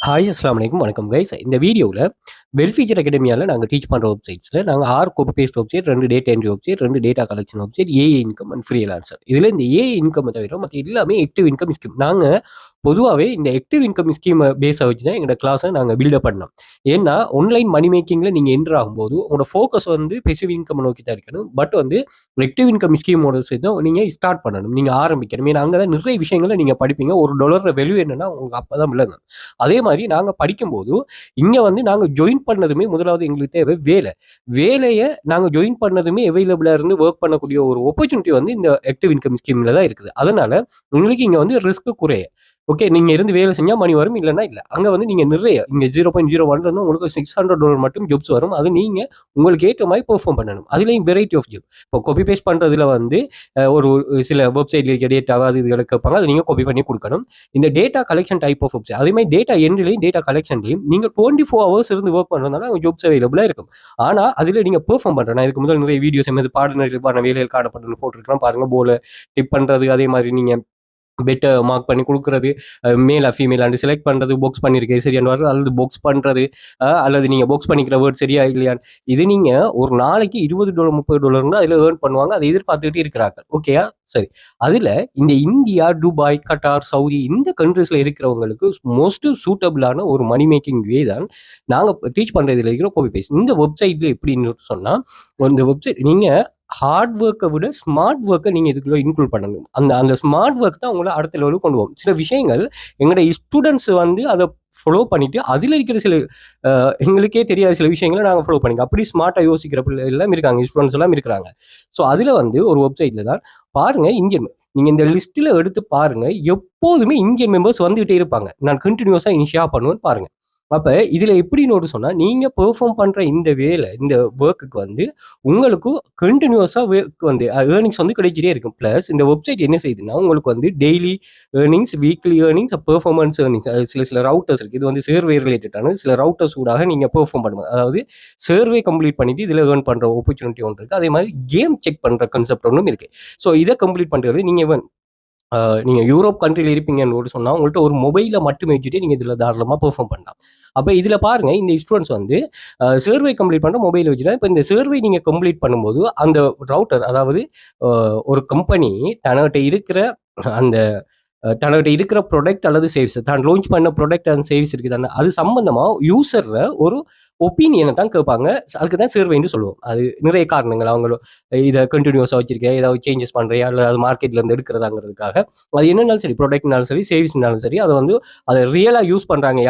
Hi அஸ்ஸலாமு அலைக்கும். வணக்கம் கைஸ். இந்த வீடியோல வெல்ஃபீச்சர் அகாடமியால நாங்க டீச் பண்ற வெப்சைட்ஸ்ல நாங்க 6 copy paste website, 2 data entry website, 2 data collection website, AI income and freelancer. இதுல இந்த ஏஐ இன்கம் தவிர மத்த எல்லாமே ஆக்டிவ் இன்கம் ஸ்கீம். நாங்க பொதுவாவே இந்த ஆக்டிவ் இன்கம் ஸ்கீம பேஸா வச்சு தான் எங்களோட கிளாஸ நாங்க பில்டப் பண்ணோம். ஏன்னா, ஆன்லைன் மணி மேக்கிங்ல நீங்க என்டர் ஆகும்போது உங்களோட ஃபோக்கஸ் வந்து பேசிவ் இன்கம் நோக்கி தான் இருக்கணும். பட் வந்து ஆக்டிவ் இன்கம் ஸ்கீமோட சேர்த்து நீங்க ஸ்டார்ட் பண்ணணும். நீங்க ஆரம்பிக்கணும். ஏன்னா, அங்க தான் நிறைய விஷயங்கள நீங்க படிப்பீங்க. $1 வேல்யூ என்னன்னா உங்களுக்கு அப்பதான் விளங்கும். அதே மாதிரி நாங்க படிக்கும்போது இங்க வந்து நாங்க ஜாயின் பண்ணதுமே முதலாவது எங்களுக்கு தேவை வேலை. வேலைய நாங்க ஜாயின் பண்ணதுமே அவைலபிளா இருந்து வொர்க் பண்ணக்கூடிய ஒரு ஆப்பர்ச்சுனிட்டி வந்து இந்த ஆக்டிவ் இன்கம் ஸ்கீம்ல தான் இருக்குது. அதனால உங்களுக்கு இங்க வந்து ரிஸ்க் குறைய. ஓகே. நீங்க இருந்து வேலை செஞ்சா மணி வரும். இல்லன்னா இல்ல. அங்க வந்து நீங்க நிறைய இங்க 0.01 இருந்து உங்களுக்கு $600 மட்டும் ஜாப்ஸ் வரும். அது நீங்க உங்களுக்கு ஏற்ற மாதிரி பெர்ஃபார்ம் பண்ணணும். அதுலயும் வெரைட்டி ஆஃப் ஜாப். இப்போ காப்பி பேஸ்ட் பண்றதுல வந்து ஒரு சில வெப்சைட்ல இருக்க டேட்டா அது இதுகள கேட்பாங்க. அத நீங்க காப்பி பண்ணி குடுக்கணும். இந்த data collection type of website. அதே மாதிரி டேட்டா என்ட்ரிலயும், டேட்டா கலெக்ஷன்லயும் நீங்க 24 ஹவர்ஸ் இருந்து வொர்க் பண்றதுனால அங்க ஜாப்ஸ் அவைலபிளா இருக்கும். ஆனா, அதுல நீங்க பெர்ஃபார்ம் பண்றேன். நான் இதுக்கு முதல் நிறைய வீடியோஸ் பாடநெறிக்கான வேலைகள் காணப்படும்னு போட்டிருக்கிறேன். பாருங்க. போல டிப் பண்றது, அதே மாதிரி நீங்க பெட்ட மார்க் பண்ணி குடுக்குறது, மேலா ஃபீமேலான்னு செலக்ட் பண்றது, பாக்ஸ் பண்ணியிருக்கேன் சரியான்னு வரும், அல்லது பாக்ஸ் பண்றது, அல்லது நீங்க பாக்ஸ் பண்ணிக்கிற வேர்ட் சரியா இல்லையான்னு. இது நீங்க ஒரு நாளைக்கு $20 $30 அதுல ஏர்ன் பண்ணுவாங்க. அதை எதிர்பார்த்துக்கிட்டு இருக்கிறாங்க. ஓகேயா? சரி. அதுல இந்த இந்தியா, துபாய், கட்டார், சவுதி இந்த கண்ட்ரீஸ்ல இருக்கிறவங்களுக்கு மோஸ்ட் சூட்டபிளான ஒரு மணி மேக்கிங் வே தான் நாங்க டீச் பண்றதுல இருக்கிற காப்பி பேஸ்ட். இந்த வெப்சைட்ல எப்படின்னு சொன்னா, இந்த வெப்சைட் நீங்க ஹார்ட் ஒர்க்கை விட ஸ்மார்ட் ஒர்க்கை நீங்க இதுக்குள்ள இன்க்ளூட் பண்ணணும். அந்த அந்த ஸ்மார்ட் ஒர்க் தான் உங்களை அடுத்த லெவலுக்கு கொண்டு போகும். சில விஷயங்கள் எங்களுடைய ஸ்டூடெண்ட்ஸ் வந்து அதை ஃபாலோ பண்ணிட்டு அதுல இருக்கிற சில எங்களுக்கே தெரியாத சில விஷயங்களை நாங்க ஃபாலோ பண்ணிக்க அப்படி ஸ்மார்ட்டா யோசிக்கிற பிள்ளை எல்லாம் இருக்காங்க, ஸ்டூடெண்ட்ஸ் எல்லாம் இருக்கிறாங்க. ஸோ அதுல வந்து ஒரு வெப்சைட்ல தான் பாருங்க இந்தியன். நீங்க இந்த லிஸ்ட்ல எடுத்து பாருங்க, எப்போதுமே இந்தியன் மெம்பர்ஸ் வந்துகிட்டே இருப்பாங்க. நான் கண்டினியூஸா ஷேர் பண்ணுவேன் பாருங்க. அப்ப இதுல எப்படின்னு சொன்னா, நீங்க பெர்ஃபார்ம் பண்ற இந்த வேலை, இந்த வொர்க்குக்கு வந்து உங்களுக்கு கன்டினியூஸா வந்து ஏர்னிங்ஸ் வந்து கிடைச்சிட்டே இருக்கும். பிளஸ் இந்த வெப்சைட் என்ன செய்யுதுன்னா, உங்களுக்கு வந்து daily earnings, weekly earnings, performance earnings, சில ரவுட்டர்ஸ் இருக்கு. இது வந்து சர்வே ரிலேட்டடான சில ரவுட்டர்ஸ் ஊடாக நீங்க பெர்ஃபார்ம் பண்ணுங்க. அதாவது சர்வே கம்ப்ளீட் பண்ணிட்டு இதுல ஏர்ன் பண்ற ஆப்பர்ச்சுனிட்டி ஒன்று இருக்கு. அதே மாதிரி கேம் செக் பண்ற கான்செப்ட் ஒன்றும் இருக்கு. ஸோ இதை கம்ப்ளீட் பண்றது நீங்க யூரோப் கண்ட்ரில இருப்பீங்கன்னு சொன்னா, உங்கள்ட்ட ஒரு மொபைல மட்டும் வச்சுட்டு நீங்க இதுல தாராளமா பெர்ஃபார்ம் பண்ணலாம். அப்ப இதுல பாருங்க, இந்த ஸ்டூடண்ட்ஸ் வந்து சர்வே கம்ப்ளீட் பண்ற மொபைல் வச்சு தான். இப்ப இந்த சர்வே நீங்க கம்ப்ளீட் பண்ணும்போது அந்த ரவுட்டர், அதாவது ஒரு கம்பெனி தன்கிட்ட இருக்கிற அந்த தன்கிட்ட இருக்கிற ப்ராடக்ட் அல்லது சர்வீஸ், தான் லான்ச் பண்ண ப்ராடக்ட் அண்ட் சர்வீஸ் இருக்குதானே, அது சம்பந்தமா யூசர்ல ஒரு ஒப்பீனியனை தான் கேட்பாங்க. அதுக்கு தான் சர்வேன்னு சொல்லுவோம். அது நிறைய காரணங்கள். அவங்க இதை கண்டினியூஸா வச்சிருக்கேன், ஏதாவது சேஞ்சஸ் பண்றியா, இல்லை அது மார்க்கெட்ல இருந்து எடுக்கிறதாங்கிறதுக்காக. அது என்னன்னாலும் சரி, ப்ராடக்ட்னாலும் சரி, சர்வீஸ்னாலும் சரி, அதை வந்து அதை ரியலா யூஸ் பண்றாங்க